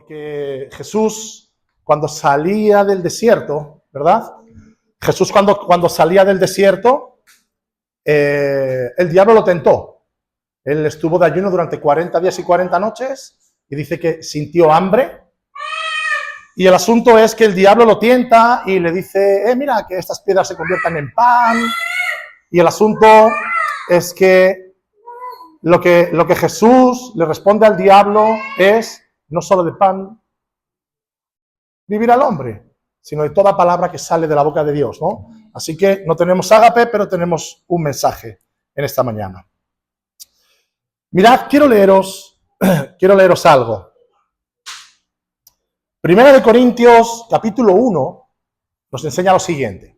porque Jesús, cuando salía del desierto, ¿verdad? Jesús cuando salía del desierto, el diablo lo tentó. Él estuvo de ayuno durante 40 días y 40 noches y dice que sintió hambre. Y el asunto es que el diablo lo tienta y le dice, mira, que estas piedras se conviertan en pan. Y el asunto es que lo que Jesús le responde al diablo es, no solo de pan vivirá el hombre, sino de toda palabra que sale de la boca de Dios, ¿no? Así que no tenemos ágape, pero tenemos un mensaje en esta mañana. Mirad, quiero leeros algo. Primera de Corintios, capítulo 1, nos enseña lo siguiente.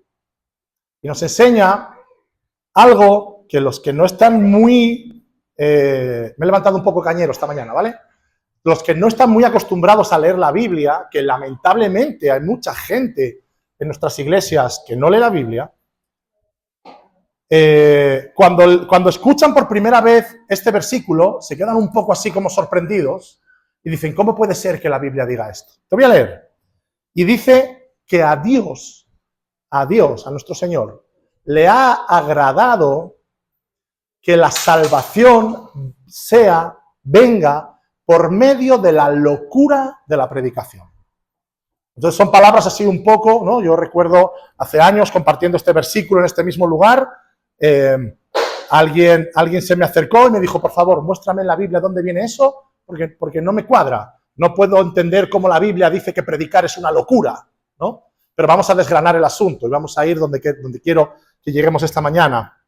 Y nos enseña algo que los que no están muy... me he levantado un poco cañero esta mañana, ¿vale? Los que no están muy acostumbrados a leer la Biblia, que lamentablemente hay mucha gente en nuestras iglesias que no lee la Biblia, cuando escuchan por primera vez este versículo, se quedan un poco así como sorprendidos y dicen, ¿cómo puede ser que la Biblia diga esto? Te voy a leer. Y dice que a Dios, a nuestro Señor, le ha agradado que la salvación venga por medio de la locura de la predicación. Entonces son palabras así un poco, ¿no? Yo recuerdo hace años compartiendo este versículo en este mismo lugar, alguien se me acercó y me dijo, por favor, muéstrame en la Biblia dónde viene eso, porque no me cuadra. No puedo entender cómo la Biblia dice que predicar es una locura, ¿no? Pero vamos a desgranar el asunto y vamos a ir donde quiero que lleguemos esta mañana.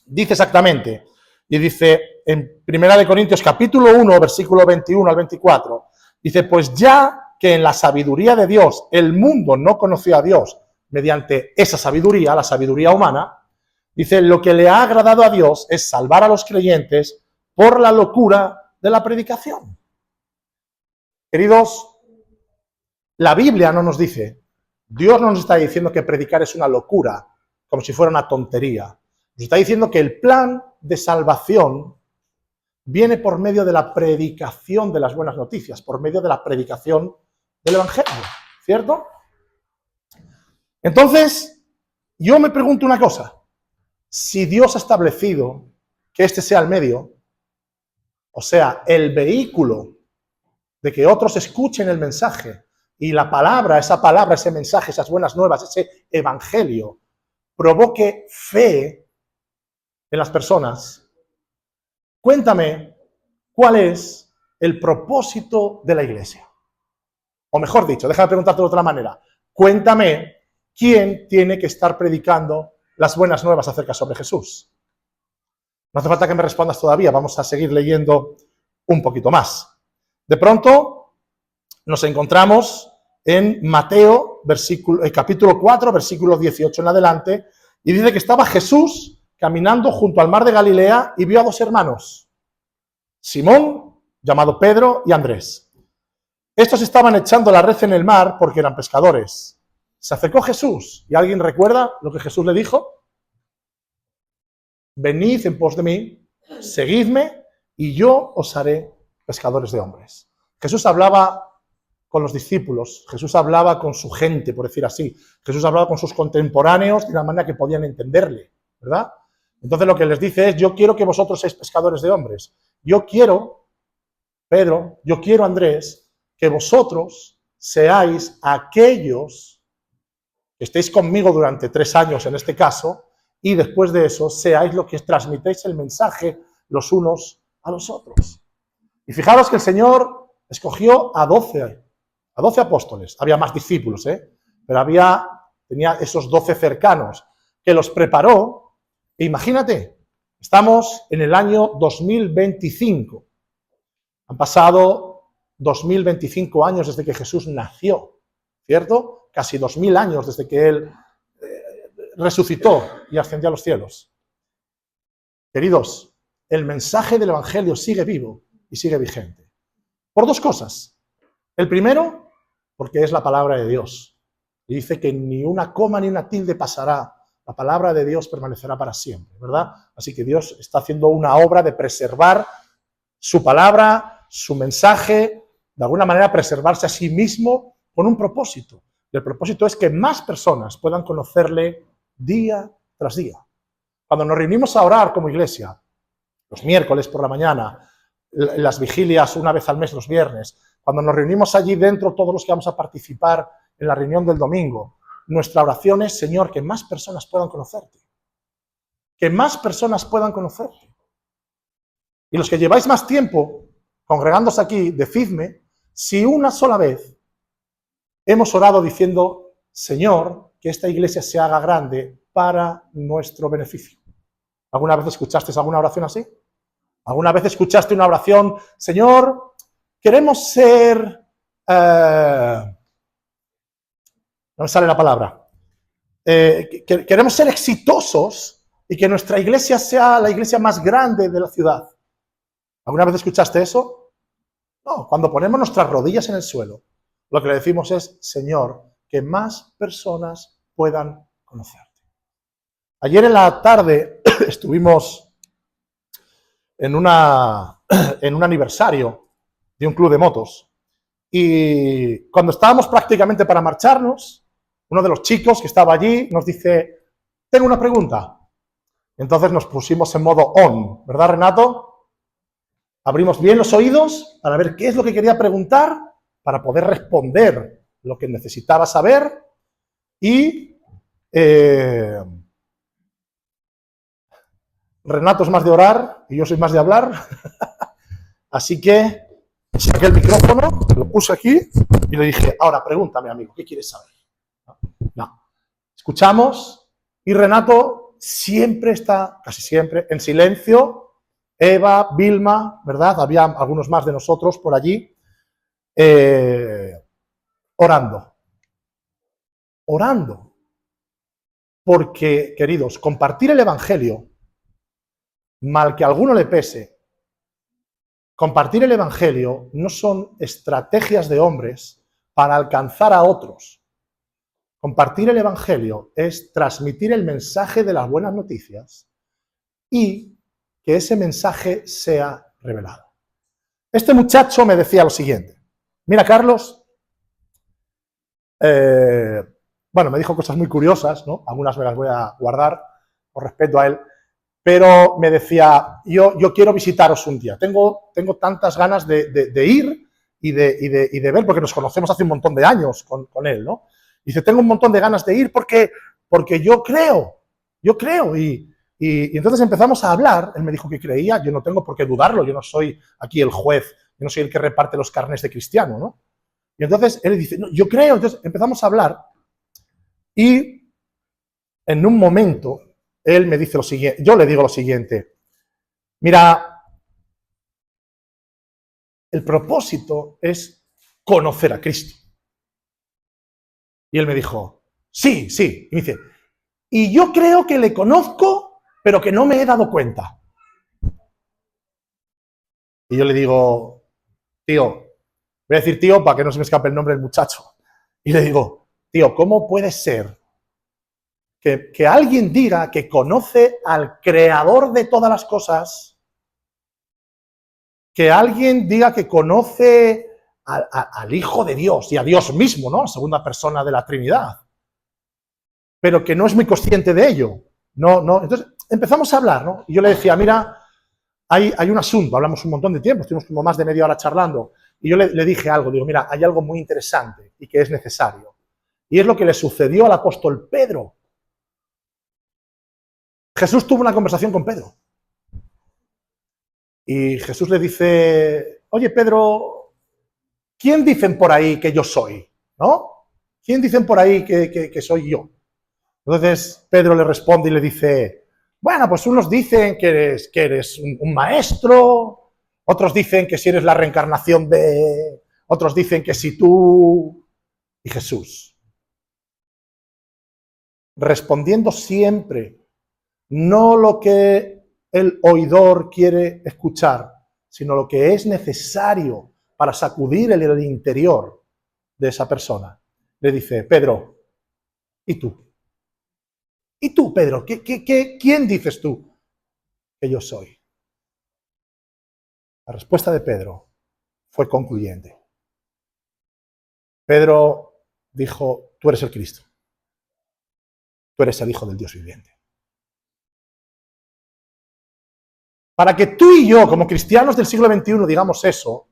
Dice exactamente, y dice en 1 Corintios capítulo 1, versículo 21 al 24, dice, pues ya que en la sabiduría de Dios el mundo no conoció a Dios mediante esa sabiduría, la sabiduría humana, dice, lo que le ha agradado a Dios es salvar a los creyentes por la locura de la predicación. Queridos, la Biblia no nos dice, Dios no nos está diciendo que predicar es una locura, como si fuera una tontería. Nos está diciendo que el plan de salvación viene por medio de la predicación de las buenas noticias, por medio de la predicación del Evangelio, ¿cierto? Entonces, yo me pregunto una cosa. Si Dios ha establecido que este sea el medio, o sea, el vehículo de que otros escuchen el mensaje y la palabra, ese mensaje, esas buenas nuevas, ese evangelio, provoque fe en las personas, cuéntame cuál es el propósito de la iglesia. O mejor dicho, déjame preguntarte de otra manera. Cuéntame quién tiene que estar predicando las buenas nuevas acerca sobre Jesús. No hace falta que me respondas todavía, vamos a seguir leyendo un poquito más. De pronto nos encontramos en Mateo, capítulo 4, versículo 18 en adelante, y dice que estaba Jesús caminando junto al mar de Galilea y vio a dos hermanos, Simón, llamado Pedro, y Andrés. Estos estaban echando la red en el mar porque eran pescadores. Se acercó Jesús, y ¿alguien recuerda lo que Jesús le dijo? Venid en pos de mí, seguidme, y yo os haré pescadores de hombres. Jesús hablaba con los discípulos, Jesús hablaba con su gente, por decir así. Jesús hablaba con sus contemporáneos de una manera que podían entenderle, ¿verdad? Entonces lo que les dice es, yo quiero que vosotros seáis pescadores de hombres. Yo quiero, Pedro, yo quiero, Andrés, que vosotros seáis aquellos que estéis conmigo durante 3 años en este caso, y después de eso seáis los que transmitéis el mensaje los unos a los otros. Y fijaros que el Señor escogió a 12 apóstoles. Había más discípulos, pero tenía esos 12 cercanos que los preparó. E imagínate, estamos en el año 2025. Han pasado 2025 años desde que Jesús nació, ¿cierto? Casi 2000 años desde que Él resucitó y ascendió a los cielos. Queridos, el mensaje del Evangelio sigue vivo y sigue vigente. Por 2 cosas. El primero, porque es la palabra de Dios. Y dice que ni una coma ni una tilde pasará. La palabra de Dios permanecerá para siempre, ¿verdad? Así que Dios está haciendo una obra de preservar su palabra, su mensaje, de alguna manera, preservarse a sí mismo con un propósito. Y el propósito es que más personas puedan conocerle día tras día. Cuando nos reunimos a orar como iglesia, los miércoles por la mañana, las vigilias una vez al mes los viernes, cuando nos reunimos allí dentro todos los que vamos a participar en la reunión del domingo, nuestra oración es, Señor, que más personas puedan conocerte. Que más personas puedan conocerte. Y los que lleváis más tiempo congregándose aquí, decidme si una sola vez hemos orado diciendo, Señor, que esta iglesia se haga grande para nuestro beneficio. ¿Alguna vez escuchasteis alguna oración así? ¿Alguna vez escuchaste una oración, Señor, queremos ser... no me sale la palabra. Queremos ser exitosos y que nuestra iglesia sea la iglesia más grande de la ciudad. ¿Alguna vez escuchaste eso? No, cuando ponemos nuestras rodillas en el suelo, lo que le decimos es, Señor, que más personas puedan conocerte. Ayer en la tarde estuvimos en un aniversario de un club de motos y cuando estábamos prácticamente para marcharnos, uno de los chicos que estaba allí nos dice, tengo una pregunta. Entonces nos pusimos en modo on, ¿verdad, Renato? Abrimos bien los oídos para ver qué es lo que quería preguntar, para poder responder lo que necesitaba saber y Renato es más de orar y yo soy más de hablar, así que saqué el micrófono, lo puse aquí y le dije, ahora pregúntame, amigo, ¿qué quieres saber? No. Escuchamos y Renato siempre está, casi siempre, en silencio. Eva, Vilma, ¿verdad? Había algunos más de nosotros por allí, orando. Orando. Porque, queridos, compartir el Evangelio, mal que a alguno le pese, compartir el Evangelio no son estrategias de hombres para alcanzar a otros. Compartir el Evangelio es transmitir el mensaje de las buenas noticias y que ese mensaje sea revelado. Este muchacho me decía lo siguiente. Mira, Carlos, bueno, me dijo cosas muy curiosas, ¿no? Algunas me las voy a guardar por respeto a él, pero me decía, yo quiero visitaros un día. Tengo tantas ganas de ir y de ver, porque nos conocemos hace un montón de años con él, ¿no? Dice, tengo un montón de ganas de ir porque yo creo. Y entonces empezamos a hablar, él me dijo que creía, yo no tengo por qué dudarlo, yo no soy aquí el juez, yo no soy el que reparte los carnés de cristiano, ¿no? Y entonces él dice, no, yo creo, entonces empezamos a hablar y en un momento él me dice lo siguiente, yo le digo lo siguiente, mira, el propósito es conocer a Cristo. Y él me dijo, sí, y me dice, y yo creo que le conozco, pero que no me he dado cuenta. Y yo le digo, tío, voy a decir tío para que no se me escape el nombre del muchacho. Y le digo, tío, ¿cómo puede ser que alguien diga que conoce al creador de todas las cosas, que alguien diga que conoce al Hijo de Dios y a Dios mismo, ¿no? Segunda persona de la Trinidad, pero que no es muy consciente de ello? No. Entonces empezamos a hablar, ¿no? Y yo le decía, mira, hay un asunto, hablamos un montón de tiempo, estuvimos como más de media hora charlando, y yo le dije algo, digo, mira, hay algo muy interesante y que es necesario. Y es lo que le sucedió al apóstol Pedro. Jesús tuvo una conversación con Pedro. Y Jesús le dice, oye, Pedro, ¿quién dicen por ahí que yo soy? ¿No? ¿Quién dicen por ahí que soy yo? Entonces Pedro le responde y le dice, bueno, pues unos dicen que eres un maestro, otros dicen que si eres la reencarnación de... Otros dicen que si tú... Y Jesús, respondiendo siempre, no lo que el oidor quiere escuchar, sino lo que es necesario para sacudir el interior de esa persona, le dice, Pedro, ¿y tú? ¿Y tú, Pedro? ¿Quién dices tú que yo soy? La respuesta de Pedro fue concluyente. Pedro dijo, tú eres el Cristo. Tú eres el Hijo del Dios viviente. Para que tú y yo, como cristianos del siglo XXI, digamos eso,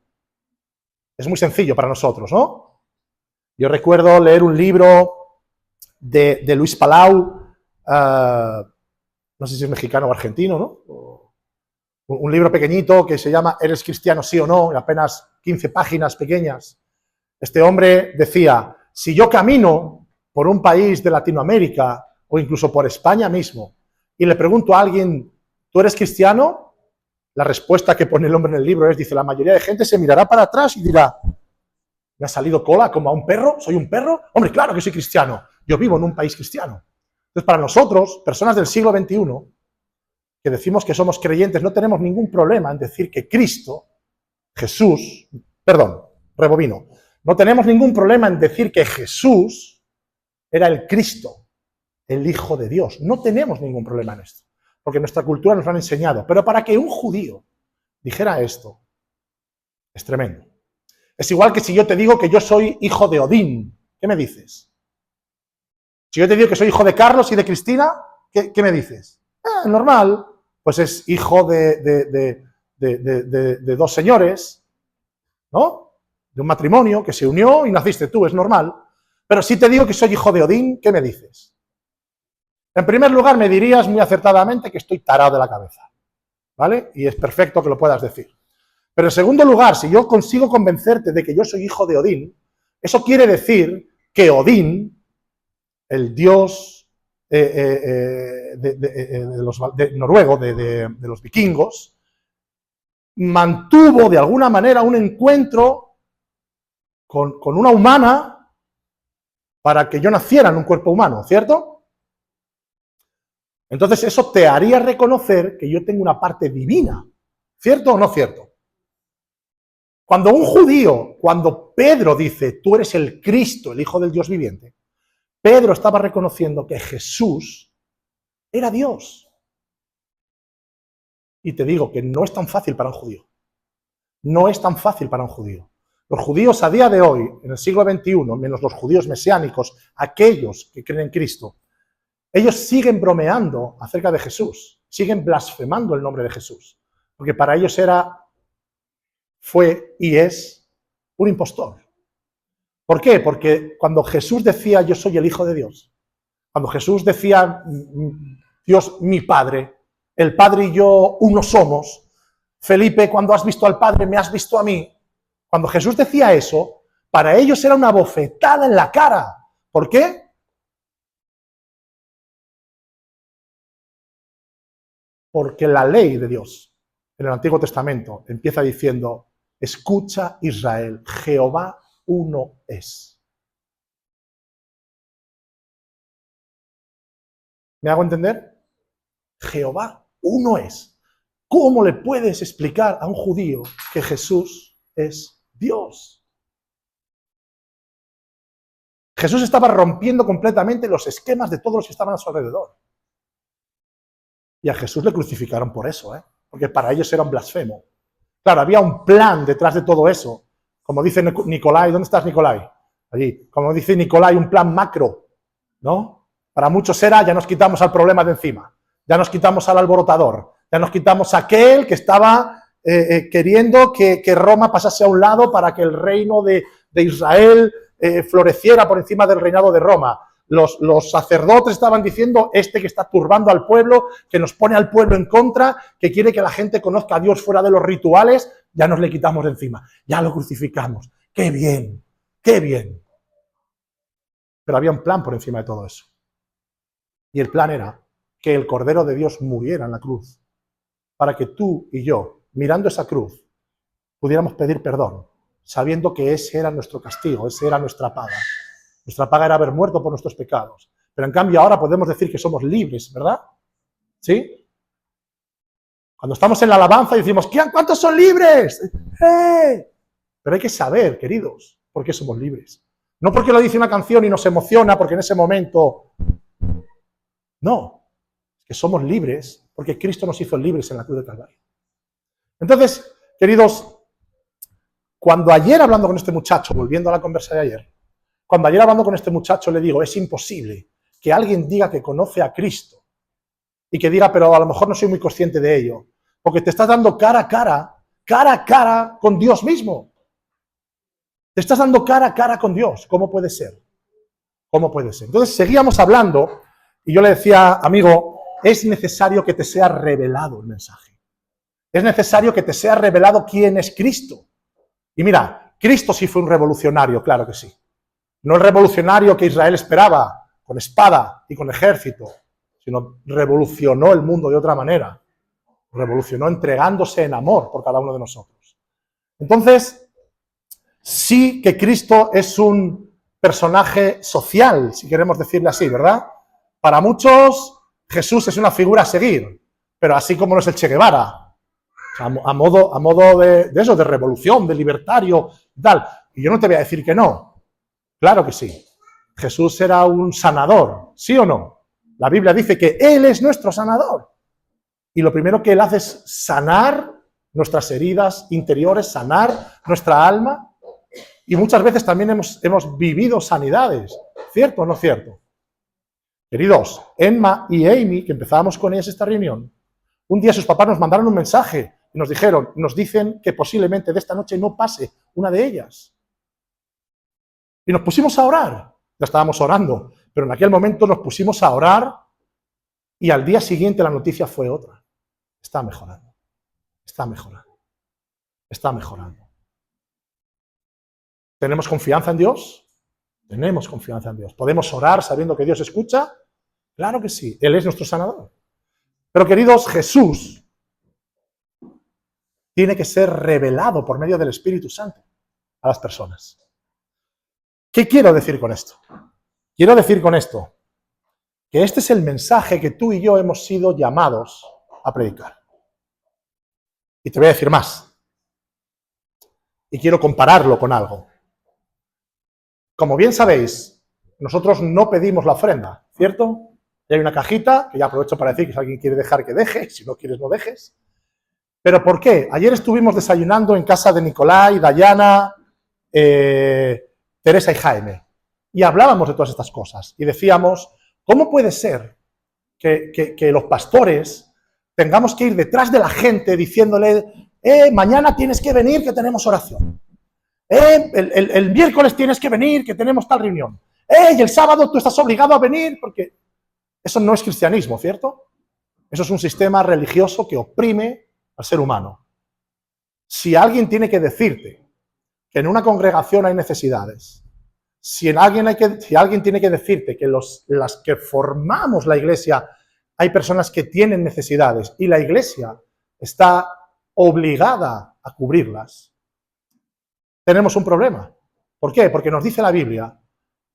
es muy sencillo para nosotros, ¿no? Yo recuerdo leer un libro de Luis Palau, no sé si es mexicano o argentino, ¿no? Un libro pequeñito que se llama ¿Eres cristiano sí o no? En apenas 15 páginas pequeñas. Este hombre decía, si yo camino por un país de Latinoamérica o incluso por España mismo y le pregunto a alguien, ¿tú eres cristiano? La respuesta que pone el hombre en el libro es, dice, la mayoría de gente se mirará para atrás y dirá, ¿me ha salido cola como a un perro? ¿Soy un perro? Hombre, claro que soy cristiano. Yo vivo en un país cristiano. Entonces, para nosotros, personas del siglo XXI, que decimos que somos creyentes, no tenemos ningún problema en decir que Cristo, Jesús, rebobino, no tenemos ningún problema en decir que Jesús era el Cristo, el Hijo de Dios. No tenemos ningún problema en esto, porque nuestra cultura nos lo han enseñado. Pero para que un judío dijera esto, es tremendo. Es igual que si yo te digo que yo soy hijo de Odín, ¿qué me dices? Si yo te digo que soy hijo de Carlos y de Cristina, ¿qué me dices? Normal, pues es hijo de dos señores, ¿no? De un matrimonio que se unió y naciste tú, es normal. Pero si te digo que soy hijo de Odín, ¿qué me dices? En primer lugar, me dirías muy acertadamente que estoy tarado de la cabeza, ¿vale? Y es perfecto que lo puedas decir. Pero en segundo lugar, si yo consigo convencerte de que yo soy hijo de Odín, eso quiere decir que Odín, el dios noruego, de los vikingos, mantuvo de alguna manera un encuentro con una humana para que yo naciera en un cuerpo humano, ¿cierto? Entonces eso te haría reconocer que yo tengo una parte divina, ¿cierto o no cierto? Cuando un judío, cuando Pedro dice, tú eres el Cristo, el Hijo del Dios viviente, Pedro estaba reconociendo que Jesús era Dios. Y te digo que no es tan fácil para un judío. No es tan fácil para un judío. Los judíos a día de hoy, en el siglo XXI, menos los judíos mesiánicos, aquellos que creen en Cristo, ellos siguen bromeando acerca de Jesús, siguen blasfemando el nombre de Jesús, porque para ellos fue y es un impostor. ¿Por qué? Porque cuando Jesús decía yo soy el Hijo de Dios, cuando Jesús decía Dios mi Padre, el Padre y yo uno somos, Felipe, cuando has visto al Padre me has visto a mí, cuando Jesús decía eso, para ellos era una bofetada en la cara. ¿Por qué? Porque la ley de Dios en el Antiguo Testamento empieza diciendo, escucha Israel, Jehová uno es. ¿Me hago entender? Jehová uno es. ¿Cómo le puedes explicar a un judío que Jesús es Dios? Jesús estaba rompiendo completamente los esquemas de todos los que estaban a su alrededor. Y a Jesús le crucificaron por eso, porque para ellos era un blasfemo. Claro, había un plan detrás de todo eso. Como dice Nicolai, ¿dónde estás, Nicolai? Allí. Como dice Nicolai, un plan macro, ¿no? Para muchos era, ya nos quitamos al problema de encima, ya nos quitamos al alborotador, ya nos quitamos a aquel que estaba queriendo que Roma pasase a un lado para que el reino de Israel floreciera por encima del reinado de Roma. Los sacerdotes estaban diciendo, este que está turbando al pueblo, que nos pone al pueblo en contra, que quiere que la gente conozca a Dios fuera de los rituales, ya nos le quitamos de encima, ya lo crucificamos. ¡Qué bien! ¡Qué bien! Pero había un plan por encima de todo eso. Y el plan era que el Cordero de Dios muriera en la cruz, para que tú y yo, mirando esa cruz, pudiéramos pedir perdón, sabiendo que ese era nuestro castigo, esa era nuestra paga. Nuestra paga era haber muerto por nuestros pecados. Pero en cambio ahora podemos decir que somos libres, ¿verdad? ¿Sí? Cuando estamos en la alabanza y decimos, ¿cuántos son libres? Pero hay que saber, queridos, por qué somos libres. No porque lo dice una canción y nos emociona, porque en ese momento... No, que somos libres porque Cristo nos hizo libres en la cruz de Calvario. Entonces, queridos, cuando ayer hablando con este muchacho, volviendo a la conversa de ayer, Cuando ayer hablando con este muchacho le digo, es imposible que alguien diga que conoce a Cristo y que diga, pero a lo mejor no soy muy consciente de ello, porque te estás dando cara a cara con Dios mismo. Te estás dando cara a cara con Dios. ¿Cómo puede ser? ¿Cómo puede ser? Entonces seguíamos hablando y yo le decía, amigo, es necesario que te sea revelado el mensaje. Es necesario que te sea revelado quién es Cristo. Y mira, Cristo sí fue un revolucionario, claro que sí. No el revolucionario que Israel esperaba, con espada y con ejército, sino revolucionó el mundo de otra manera. Revolucionó entregándose en amor por cada uno de nosotros. Entonces, sí que Cristo es un personaje social, si queremos decirle así, ¿verdad? Para muchos, Jesús es una figura a seguir, pero así como no es el Che Guevara, a modo de eso, de revolución, de libertario, tal. Y yo no te voy a decir que no. Claro que sí. Jesús era un sanador, ¿sí o no? La Biblia dice que Él es nuestro sanador. Y lo primero que Él hace es sanar nuestras heridas interiores, sanar nuestra alma. Y muchas veces también hemos vivido sanidades. ¿Cierto o no cierto? Queridos, Emma y Amy, que empezábamos con ellas esta reunión, un día sus papás nos mandaron un mensaje y nos dicen que posiblemente de esta noche no pase una de ellas. Y nos pusimos a orar. Ya estábamos orando, pero en aquel momento nos pusimos a orar y al día siguiente la noticia fue otra. Está mejorando. Está mejorando. Está mejorando. ¿Tenemos confianza en Dios? Tenemos confianza en Dios. ¿Podemos orar sabiendo que Dios escucha? Claro que sí. Él es nuestro sanador. Pero queridos, Jesús tiene que ser revelado por medio del Espíritu Santo a las personas. ¿Qué quiero decir con esto? Quiero decir con esto que este es el mensaje que tú y yo hemos sido llamados a predicar. Y te voy a decir más. Y quiero compararlo con algo. Como bien sabéis, nosotros no pedimos la ofrenda, ¿cierto? Y hay una cajita, que ya aprovecho para decir que si alguien quiere dejar, que deje, si no quieres, no dejes. ¿Pero por qué? Ayer estuvimos desayunando en casa de Nicolai, Dayana, Teresa y Jaime. Y hablábamos de todas estas cosas. Y decíamos, ¿cómo puede ser que los pastores tengamos que ir detrás de la gente diciéndole, mañana tienes que venir que tenemos oración? El miércoles tienes que venir que tenemos tal reunión. Y el sábado tú estás obligado a venir porque eso no es cristianismo, ¿cierto? Eso es un sistema religioso que oprime al ser humano. Si alguien tiene que decirte que en una congregación hay necesidades, si alguien tiene que decirte que las que formamos la iglesia hay personas que tienen necesidades y la iglesia está obligada a cubrirlas, tenemos un problema. ¿Por qué? Porque nos dice la Biblia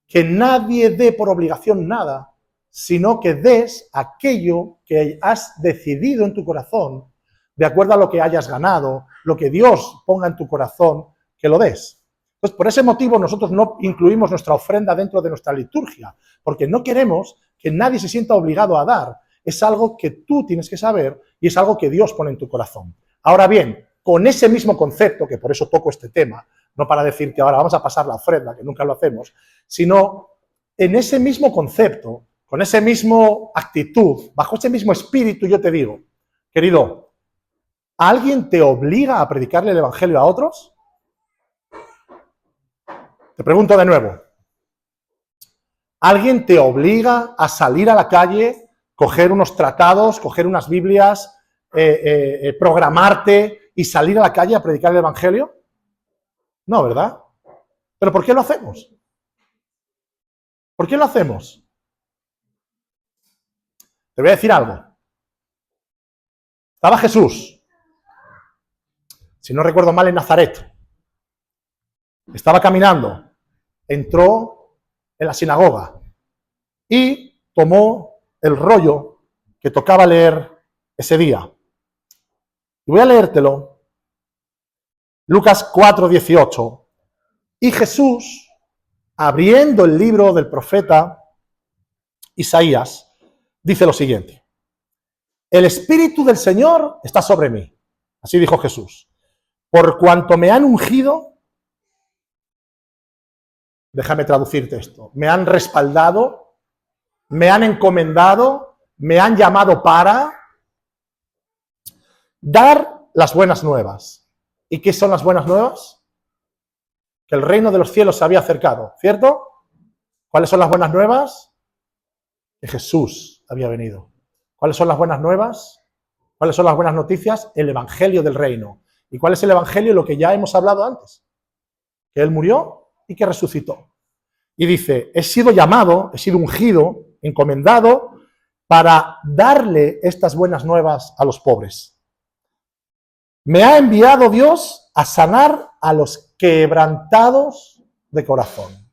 que nadie dé por obligación nada, sino que des aquello que has decidido en tu corazón, de acuerdo a lo que hayas ganado, lo que Dios ponga en tu corazón, que lo des. Entonces, por ese motivo nosotros no incluimos nuestra ofrenda dentro de nuestra liturgia, porque no queremos que nadie se sienta obligado a dar. Es algo que tú tienes que saber y es algo que Dios pone en tu corazón. Ahora bien, con ese mismo concepto, que por eso toco este tema, no para decir que ahora vamos a pasar la ofrenda, que nunca lo hacemos, sino en ese mismo concepto, con esa misma actitud, bajo ese mismo espíritu, yo te digo, querido, ¿alguien te obliga a predicarle el evangelio a otros? Te pregunto de nuevo. ¿Alguien te obliga a salir a la calle, coger unos tratados, coger unas Biblias, programarte y salir a la calle a predicar el evangelio? No, ¿verdad? ¿Pero por qué lo hacemos? ¿Por qué lo hacemos? Te voy a decir algo. Estaba Jesús, si no recuerdo mal, en Nazaret. Estaba caminando, entró en la sinagoga y tomó el rollo que tocaba leer ese día. Y voy a leértelo. Lucas 4:18. Y Jesús, abriendo el libro del profeta Isaías, dice lo siguiente: el Espíritu del Señor está sobre mí. Así dijo Jesús. Por cuanto me han ungido déjame traducirte esto, me han respaldado, me han encomendado, me han llamado para dar las buenas nuevas. ¿Y qué son las buenas nuevas? Que el reino de los cielos se había acercado, ¿cierto? ¿Cuáles son las buenas nuevas? Que Jesús había venido. ¿Cuáles son las buenas nuevas? ¿Cuáles son las buenas noticias? El evangelio del reino. ¿Y cuál es el evangelio? Lo que ya hemos hablado antes. Que Él murió y que resucitó. Y dice, he sido llamado, he sido ungido, encomendado, para darle estas buenas nuevas a los pobres. Me ha enviado Dios a sanar a los quebrantados de corazón.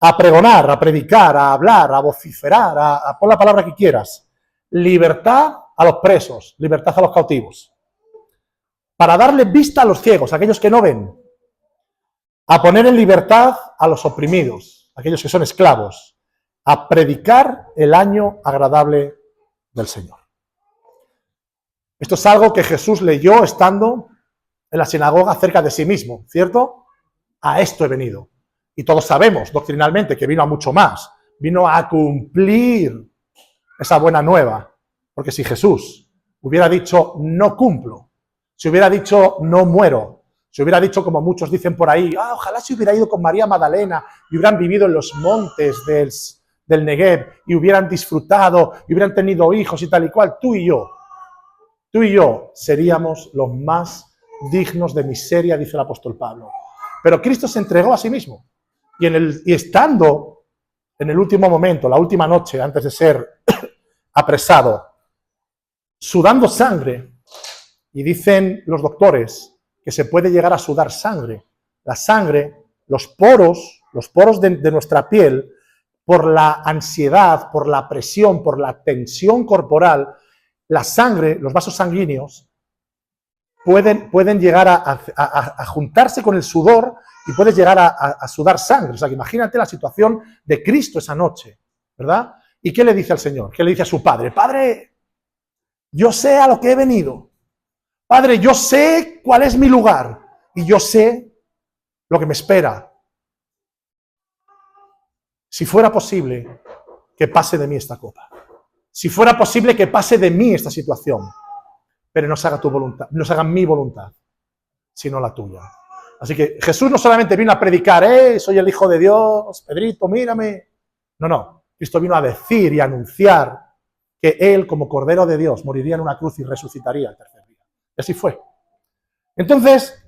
A pregonar, a predicar, a hablar, a vociferar, a pon la palabra que quieras. Libertad a los presos, libertad a los cautivos. Para darle vista a los ciegos, a aquellos que no ven. A poner en libertad a los oprimidos, aquellos que son esclavos. A predicar el año agradable del Señor. Esto es algo que Jesús leyó estando en la sinagoga cerca de sí mismo, ¿cierto? A esto he venido. Y todos sabemos doctrinalmente que vino a mucho más. Vino a cumplir esa buena nueva. Porque si Jesús hubiera dicho no cumplo, si hubiera dicho no muero, si hubiera dicho como muchos dicen por ahí, ojalá se hubiera ido con María Magdalena y hubieran vivido en los montes del Negev y hubieran disfrutado y hubieran tenido hijos y tal y cual, tú y yo seríamos los más dignos de miseria, dice el apóstol Pablo. Pero Cristo se entregó a sí mismo. Y estando en el último momento, la última noche, antes de ser apresado, sudando sangre, y dicen los doctores que se puede llegar a sudar sangre. La sangre, los poros de nuestra piel, por la ansiedad, por la presión, por la tensión corporal, la sangre, los vasos sanguíneos, pueden llegar a juntarse con el sudor y puedes llegar a sudar sangre. O sea, que imagínate la situación de Cristo esa noche, ¿verdad? ¿Y qué le dice al Señor? ¿Qué le dice a su Padre? Padre, yo sé a lo que he venido. Padre, yo sé cuál es mi lugar y yo sé lo que me espera. Si fuera posible que pase de mí esta copa. Si fuera posible que pase de mí esta situación. Pero no se haga tu voluntad, no se haga mi voluntad, sino la tuya. Así que Jesús no solamente vino a predicar, soy el Hijo de Dios, Pedrito, mírame. No. Cristo vino a decir y a anunciar que Él, como Cordero de Dios, moriría en una cruz y resucitaría al tercer día. Y así fue. Entonces,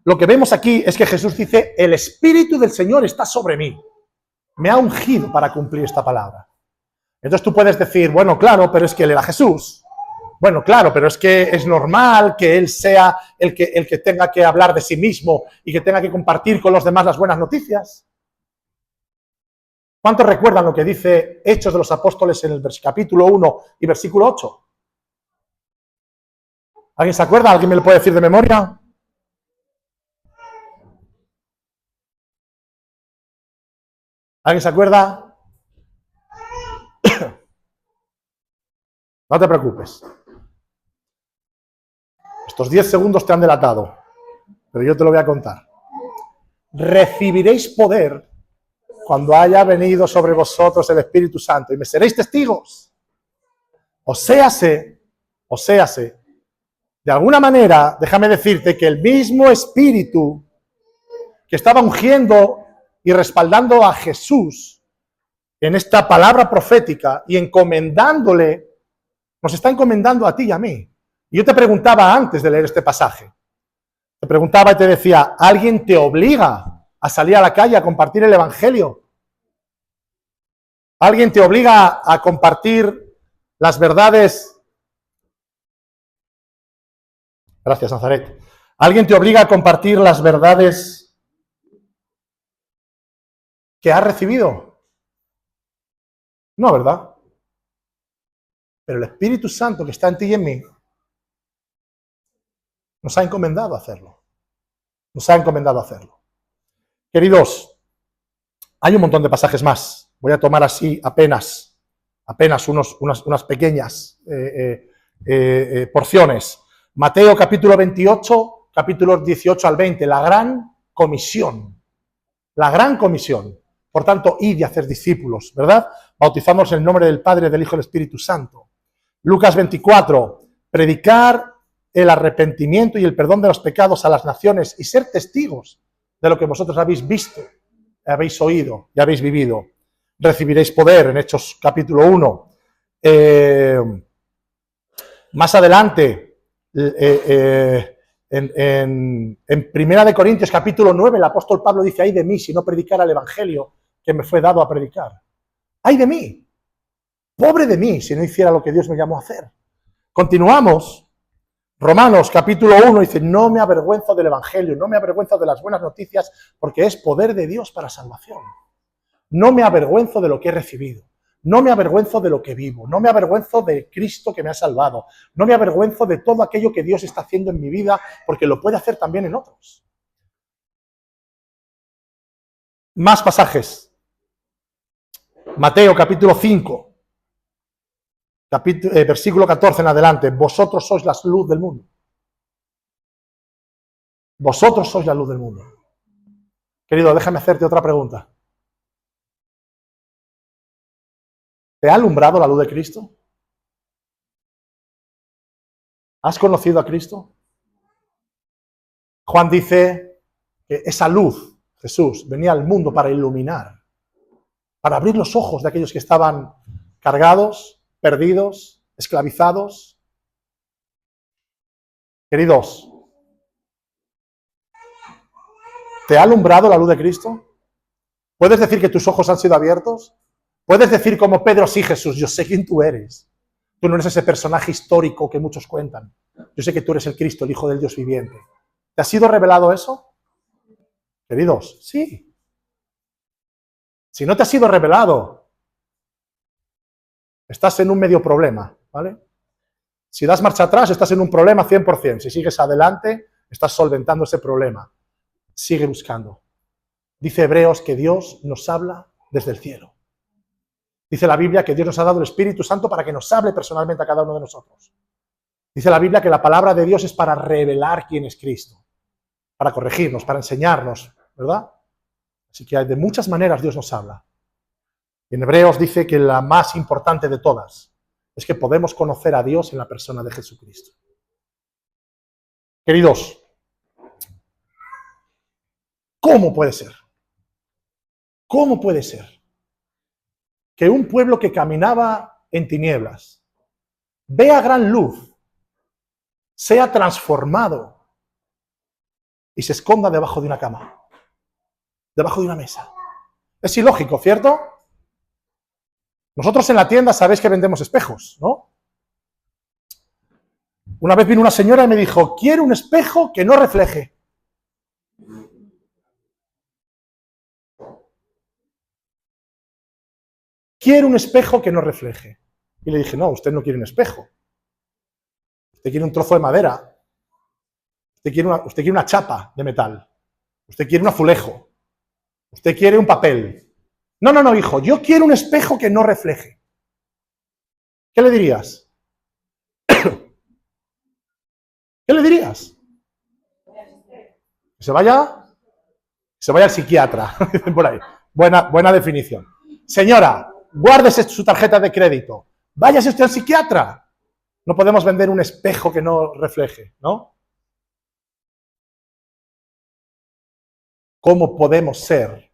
lo que vemos aquí es que Jesús dice, el Espíritu del Señor está sobre mí. Me ha ungido para cumplir esta palabra. Entonces tú puedes decir, bueno, claro, pero es que Él era Jesús. Bueno, claro, pero es que es normal que Él sea el que tenga que hablar de sí mismo y que tenga que compartir con los demás las buenas noticias. ¿Cuántos recuerdan lo que dice Hechos de los Apóstoles en el capítulo 1 y versículo 8? ¿Alguien se acuerda? ¿Alguien me lo puede decir de memoria? ¿Alguien se acuerda? No te preocupes. Estos 10 segundos te han delatado, pero yo te lo voy a contar. Recibiréis poder cuando haya venido sobre vosotros el Espíritu Santo y me seréis testigos. O séase, de alguna manera, déjame decirte que el mismo Espíritu que estaba ungiendo y respaldando a Jesús en esta palabra profética y encomendándole, nos está encomendando a ti y a mí. Y yo te preguntaba antes de leer este pasaje, te preguntaba y te decía, ¿alguien te obliga a salir a la calle a compartir el Evangelio? ¿Alguien te obliga a compartir las verdades? Gracias, Nazaret. ¿Alguien te obliga a compartir las verdades que has recibido? No, ¿verdad? Pero el Espíritu Santo que está en ti y en mí nos ha encomendado a hacerlo. Nos ha encomendado a hacerlo. Queridos, hay un montón de pasajes más. Voy a tomar así apenas unas pequeñas porciones. Mateo capítulo 28, capítulos 18 al 20, la gran comisión, la gran comisión. Por tanto, id y hacer discípulos, ¿verdad? Bautizamos en el nombre del Padre, del Hijo y del Espíritu Santo. Lucas 24, predicar el arrepentimiento y el perdón de los pecados a las naciones y ser testigos de lo que vosotros habéis visto, habéis oído y habéis vivido. Recibiréis poder, en Hechos capítulo 1. Más adelante, en Primera de Corintios capítulo 9, el apóstol Pablo dice: ay de mí si no predicara el evangelio que me fue dado a predicar. ¡Ay de mí! ¡Pobre de mí si no hiciera lo que Dios me llamó a hacer! Continuamos. Romanos capítulo 1 dice: no me avergüenzo del evangelio, no me avergüenzo de las buenas noticias, porque es poder de Dios para salvación. No me avergüenzo de lo que he recibido. No me avergüenzo de lo que vivo. No me avergüenzo de Cristo que me ha salvado. No me avergüenzo de todo aquello que Dios está haciendo en mi vida, porque lo puede hacer también en otros. Más pasajes. Mateo capítulo 5, versículo 14 en adelante. Vosotros sois la luz del mundo. Vosotros sois la luz del mundo. Querido, déjame hacerte otra pregunta. ¿Te ha alumbrado la luz de Cristo? ¿Has conocido a Cristo? Juan dice que esa luz, Jesús, venía al mundo para iluminar, para abrir los ojos de aquellos que estaban cargados, perdidos, esclavizados. Queridos, ¿te ha alumbrado la luz de Cristo? ¿Puedes decir que tus ojos han sido abiertos? ¿Puedes decir como Pedro: sí, Jesús, yo sé quién tú eres? Tú no eres ese personaje histórico que muchos cuentan. Yo sé que tú eres el Cristo, el Hijo del Dios viviente. ¿Te ha sido revelado eso? Queridos, sí. Si no te ha sido revelado, estás en un medio problema, ¿vale? Si das marcha atrás, estás en un problema 100%. Si sigues adelante, estás solventando ese problema. Sigue buscando. Dice Hebreos que Dios nos habla desde el cielo. Dice la Biblia que Dios nos ha dado el Espíritu Santo para que nos hable personalmente a cada uno de nosotros. Dice la Biblia que la palabra de Dios es para revelar quién es Cristo, para corregirnos, para enseñarnos, ¿verdad? Así que de muchas maneras Dios nos habla. En Hebreos dice que la más importante de todas es que podemos conocer a Dios en la persona de Jesucristo. Queridos, ¿cómo puede ser? ¿Cómo puede ser que un pueblo que caminaba en tinieblas vea gran luz, sea transformado y se esconda debajo de una cama, debajo de una mesa? Es ilógico, ¿cierto? Nosotros en la tienda sabéis que vendemos espejos, ¿no? Una vez vino una señora y me dijo: quiero un espejo que no refleje. Quiero un espejo que no refleje. Y le dije: no, usted no quiere un espejo. Usted quiere un trozo de madera. Usted quiere una chapa de metal. Usted quiere un azulejo. Usted quiere un papel. No, no, no, hijo, yo quiero un espejo que no refleje. ¿Qué le dirías? ¿Qué le dirías? Que se vaya al psiquiatra. Dicen por ahí. Buena definición. Señora, guárdese su tarjeta de crédito. Váyase usted al psiquiatra. No podemos vender un espejo que no refleje, ¿no? ¿Cómo podemos ser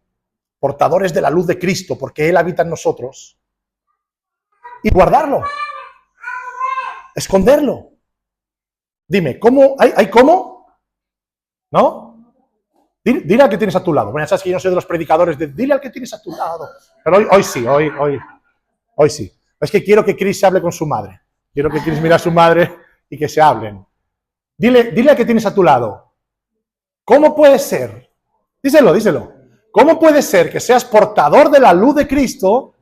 portadores de la luz de Cristo, porque Él habita en nosotros, y guardarlo, esconderlo? Dime, ¿cómo? ¿Hay cómo? ¿No? Dile al que tienes a tu lado. Bueno, ya sabes que yo no soy de los predicadores de dile al que tienes a tu lado. Pero hoy sí, hoy sí. Es que quiero que Chris se hable con su madre. Quiero que Chris mire a su madre y que se hablen. Dile al que tienes a tu lado. ¿Cómo puede ser? Díselo. ¿Cómo puede ser que seas portador de la luz de Cristo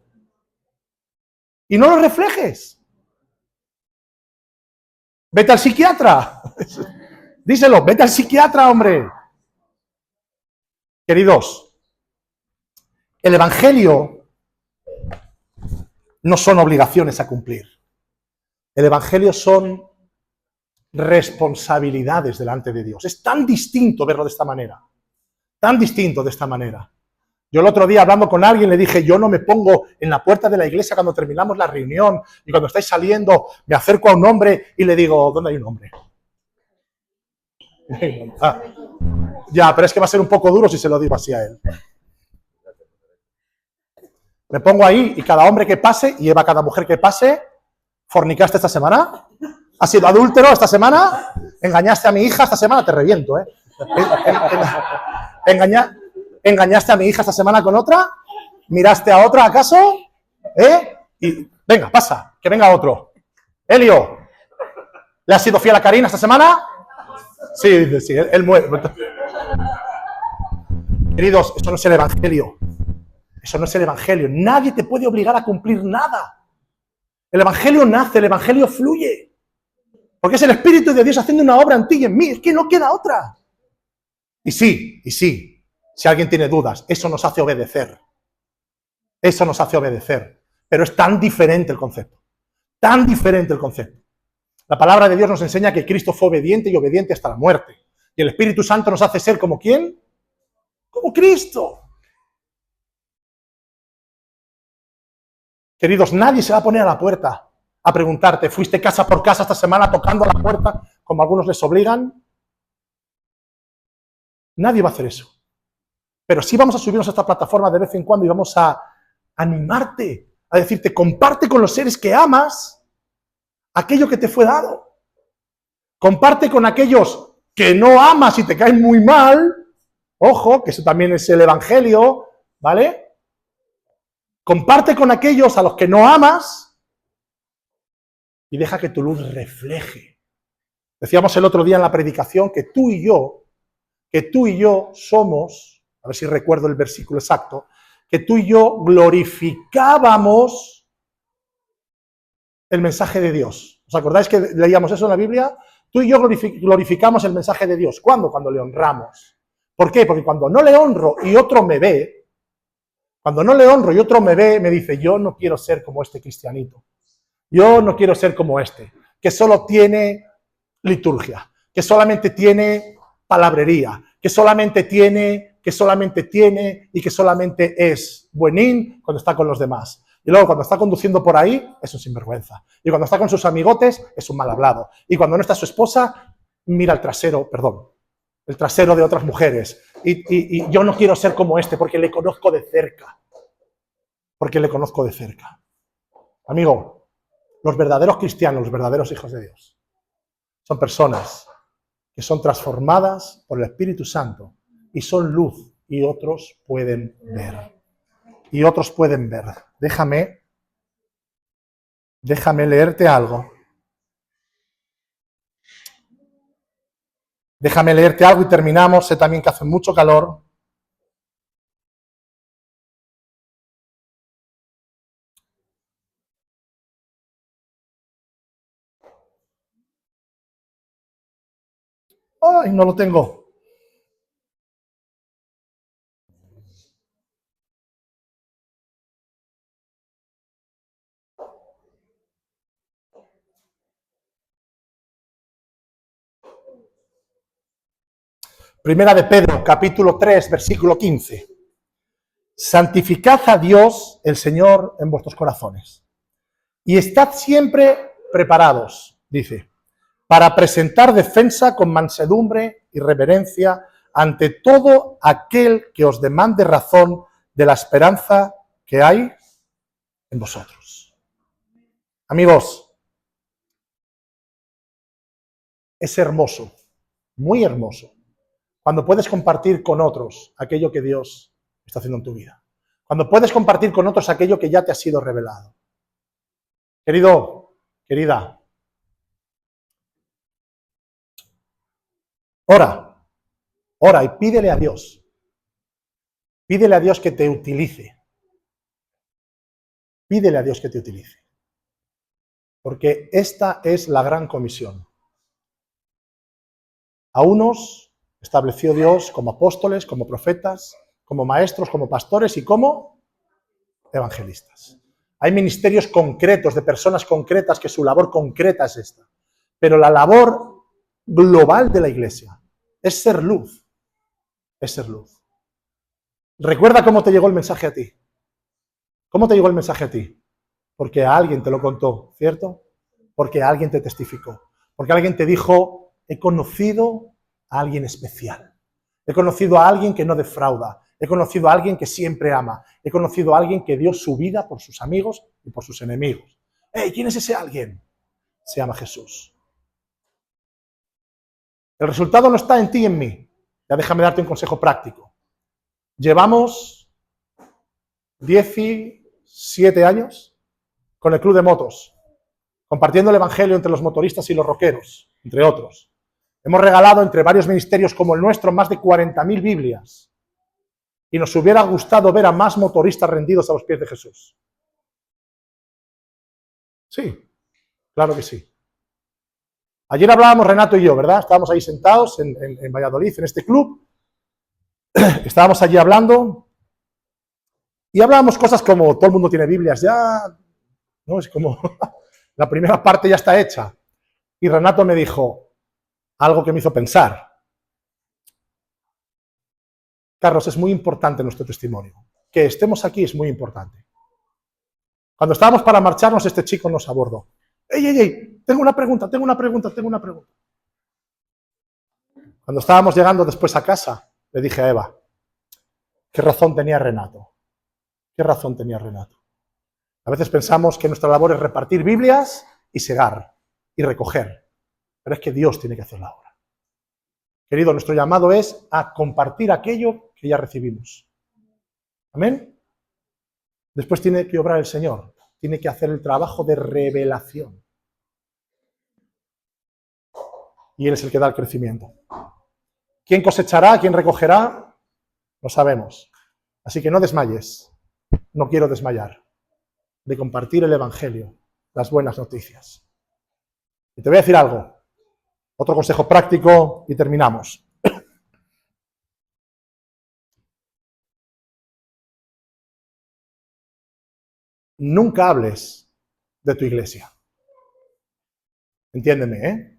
y no lo reflejes? Vete al psiquiatra. Díselo, vete al psiquiatra, hombre. Queridos, el Evangelio no son obligaciones a cumplir. El Evangelio son responsabilidades delante de Dios. Es tan distinto verlo de esta manera. tan distinto de esta manera. Yo el otro día hablando con alguien le dije, yo no me pongo en la puerta de la iglesia cuando terminamos la reunión y cuando estáis saliendo me acerco a un hombre y le digo, ¿dónde hay un hombre? Ah, ya, pero es que va a ser un poco duro si se lo digo así a él. Me pongo ahí y cada hombre que pase, y Eva, cada mujer que pase, ¿fornicaste esta semana? ¿Has sido adúltero esta semana? ¿Engañaste a mi hija esta semana? Te reviento, ¿eh? ¿Engañaste a mi hija esta semana con otra? ¿Miraste a otra acaso? Y venga, pasa, que venga otro. Elio, ¿le has sido fiel a Karina esta semana? Sí, él muere. Queridos, eso no es el Evangelio. Eso no es el Evangelio. Nadie te puede obligar a cumplir nada. El Evangelio nace, el Evangelio fluye. Porque es el Espíritu de Dios haciendo una obra en ti y en mí. Es que no queda otra. Y sí, si alguien tiene dudas, eso nos hace obedecer. Eso nos hace obedecer. Pero es tan diferente el concepto. Tan diferente el concepto. La palabra de Dios nos enseña que Cristo fue obediente y obediente hasta la muerte. Y el Espíritu Santo nos hace ser como ¿quién? Como Cristo. Queridos, nadie se va a poner a la puerta a preguntarte, ¿fuiste casa por casa esta semana tocando la puerta como algunos les obligan? Nadie va a hacer eso. Pero sí vamos a subirnos a esta plataforma de vez en cuando y vamos a animarte, a decirte, comparte con los seres que amas aquello que te fue dado. Comparte con aquellos que no amas y te caen muy mal. Ojo, que eso también es el Evangelio, ¿vale? Comparte con aquellos a los que no amas y deja que tu luz refleje. Decíamos el otro día en la predicación que tú y yo somos, a ver si recuerdo el versículo exacto, que tú y yo glorificábamos el mensaje de Dios. ¿Os acordáis que leíamos eso en la Biblia? Tú y yo glorificamos el mensaje de Dios. ¿Cuándo? Cuando le honramos. ¿Por qué? Porque cuando no le honro y otro me ve, me dice, yo no quiero ser como este cristianito. Yo no quiero ser como este, que solo tiene liturgia, que solamente tiene palabrería, que solamente tiene y que solamente es buenín cuando está con los demás. Y luego cuando está conduciendo por ahí es un sinvergüenza. Y cuando está con sus amigotes es un mal hablado. Y cuando no está su esposa, mira el trasero de otras mujeres. Y yo no quiero ser como este porque le conozco de cerca. Amigo, los verdaderos cristianos, los verdaderos hijos de Dios, son personas que son transformadas por el Espíritu Santo y son luz y otros pueden ver. Déjame leerte algo. Déjame leerte algo y terminamos. Sé también que hace mucho calor. Ay, no lo tengo. Primera de Pedro, capítulo 3, versículo 15. Santificad a Dios, el Señor, en vuestros corazones. Y estad siempre preparados, dice, para presentar defensa con mansedumbre y reverencia ante todo aquel que os demande razón de la esperanza que hay en vosotros. Amigos, es hermoso, muy hermoso, cuando puedes compartir con otros aquello que Dios está haciendo en tu vida. Cuando puedes compartir con otros aquello que ya te ha sido revelado. Querido, querida, ora y pídele a Dios. Pídele a Dios que te utilice. Pídele a Dios que te utilice. Porque esta es la gran comisión. A unos estableció Dios como apóstoles, como profetas, como maestros, como pastores y como evangelistas. Hay ministerios concretos de personas concretas que su labor concreta es esta. Pero la labor global de la Iglesia es ser luz. Es ser luz. Recuerda cómo te llegó el mensaje a ti. ¿Cómo te llegó el mensaje a ti? Porque alguien te lo contó, ¿cierto? Porque alguien te testificó. Porque alguien te dijo, he conocido a alguien especial. He conocido a alguien que no defrauda. He conocido a alguien que siempre ama. He conocido a alguien que dio su vida por sus amigos y por sus enemigos. ¡Hey! ¿Quién es ese alguien? Se llama Jesús. El resultado no está en ti y en mí. Ya déjame darte un consejo práctico. Llevamos 17 años con el club de motos, compartiendo el evangelio entre los motoristas y los rockeros, entre otros. Hemos regalado entre varios ministerios como el nuestro más de 40.000 Biblias. Y nos hubiera gustado ver a más motoristas rendidos a los pies de Jesús. Sí, claro que sí. Ayer hablábamos Renato y yo, ¿verdad? Estábamos ahí sentados en Valladolid, en este club. Estábamos allí hablando y hablábamos cosas como todo el mundo tiene Biblias ya, ¿no? Es como la primera parte ya está hecha. Y Renato me dijo algo que me hizo pensar. Carlos, es muy importante nuestro testimonio. Que estemos aquí es muy importante. Cuando estábamos para marcharnos, este chico nos abordó. ¡Ey! Tengo una pregunta. Cuando estábamos llegando después a casa, le dije a Eva, ¿qué razón tenía Renato? A veces pensamos que nuestra labor es repartir Biblias y segar y recoger. Pero es que Dios tiene que hacer la obra. Querido, nuestro llamado es a compartir aquello que ya recibimos. ¿Amén? Después tiene que obrar el Señor. Tiene que hacer el trabajo de revelación. Y Él es el que da el crecimiento. ¿Quién cosechará? ¿Quién recogerá? Lo sabemos. Así que no desmayes. No quiero desmayar de compartir el Evangelio, las buenas noticias. Y te voy a decir algo. Otro consejo práctico y terminamos. Nunca hables de tu iglesia. Entiéndeme, ¿eh?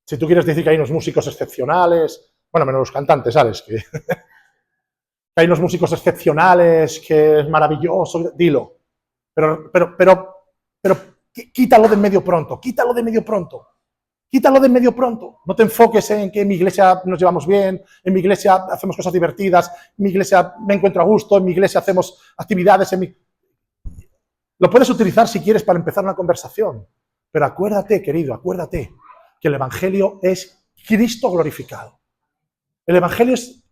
Si tú quieres decir que hay unos músicos excepcionales, bueno, menos los cantantes, ¿sabes? Que hay unos músicos excepcionales, que es maravilloso, dilo. Pero quítalo de en medio pronto. No te enfoques en que en mi iglesia nos llevamos bien, en mi iglesia hacemos cosas divertidas, en mi iglesia me encuentro a gusto, en mi iglesia hacemos actividades. Lo puedes utilizar si quieres para empezar una conversación. Pero acuérdate, querido, acuérdate que el Evangelio es Cristo glorificado. El Evangelio es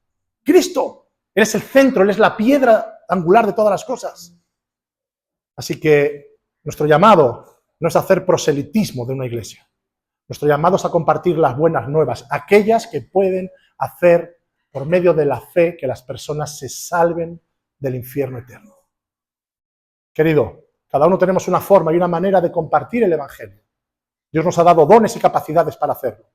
Cristo. Él es el centro, Él es la piedra angular de todas las cosas. Así que nuestro llamado no es hacer proselitismo de una iglesia. Nuestro llamado es a compartir las buenas nuevas, aquellas que pueden hacer por medio de la fe que las personas se salven del infierno eterno. Querido, cada uno tenemos una forma y una manera de compartir el Evangelio. Dios nos ha dado dones y capacidades para hacerlo.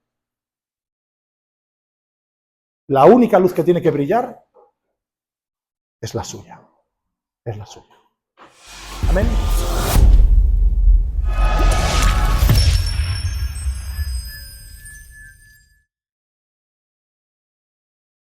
La única luz que tiene que brillar es la suya. Amén.